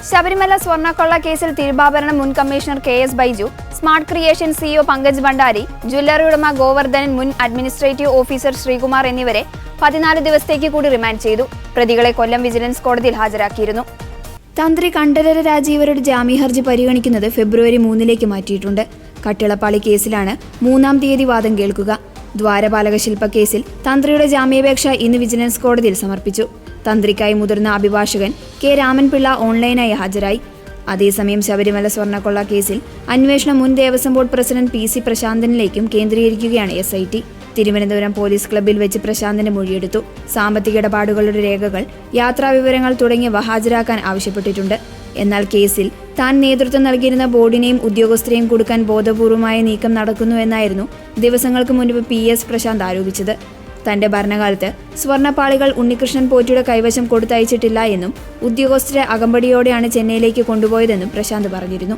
ശബരിമല സ്വർണ്ണക്കൊള്ള കേസിൽ തിരുവാഭരണം മുൻ commissioner KS Baiju, smart creation CEO Pankaj Bhandari, jewellery ഉടമ ഗോവർദ്ധനൻ, മുൻ അഡ്മിനിസ്ട്രേറ്റീവ് ഓഫീസർ ശ്രീകുമാർ എന്നിവരെ 14 ദിവസത്തേക്ക് കൂടി റിമാൻഡ് ചെയ്തു. പ്രതികളെ കൊല്ലം വിജിലൻസ് കോടതിയിൽ ഹാജരാക്കിയിരുന്നു. തന്ത്രി കണ്ഠരര് രാജീവരുടെ ജാമ്യഹർജി പരിഗണിക്കുന്നത് ഫെബ്രുവരി 3 മാറ്റിയിട്ടുണ്ട്. കട്ടിളപ്പാളി കേസിലാണ് 3 തീയതി വാദം കേൾക്കുക. ദ്വാരപാലക ശില്പ കേസിൽ തന്ത്രിയുടെ ജാമ്യാപേക്ഷ ഇന്ന് വിജിലൻസ് കോടതിയിൽ സമർപ്പിച്ചു. തന്ത്രിക്കായി മുതിർന്ന അഭിഭാഷകൻ K. രാമൻപിള്ള ഓൺലൈനായി ഹാജരായി. അതേസമയം ശബരിമല സ്വർണ്ണക്കൊള്ള കേസിൽ അന്വേഷണം മുൻ Devaswom board president PC പ്രശാന്തനിലേക്കും കേന്ദ്രീകരിക്കുകയാണ് SIT. Thiruvananthapuram police ക്ലബ്ബിൽ വെച്ച് പ്രശാന്തന്റെ മൊഴിയെടുത്തു. സാമ്പത്തിക ഇടപാടുകളുടെ രേഖകൾ, യാത്രാവിവരങ്ങൾ തുടങ്ങിയവ ഹാജരാക്കാൻ ആവശ്യപ്പെട്ടിട്ടുണ്ട്. എന്നാൽ കേസിൽ താൻ നേതൃത്വം നൽകിയിരുന്ന ബോർഡിനെയും ഉദ്യോഗസ്ഥരെയും കൊടുക്കാൻ ബോധപൂർവമായ നീക്കം നടക്കുന്നുവെന്നായിരുന്നു ദിവസങ്ങൾക്ക് മുൻപ് PS പ്രശാന്ത് ആരോപിച്ചത്. തന്റെ ഭരണകാലത്ത് സ്വർണ്ണപ്പാളികൾ ഉണ്ണികൃഷ്ണൻ പോറ്റിയുടെ കൈവശം കൊടുത്തയച്ചിട്ടില്ല എന്നും ഉദ്യോഗസ്ഥരെ അകമ്പടിയോടെയാണ് ചെന്നൈയിലേക്ക് കൊണ്ടുപോയതെന്നും പ്രശാന്ത് പറഞ്ഞിരുന്നു.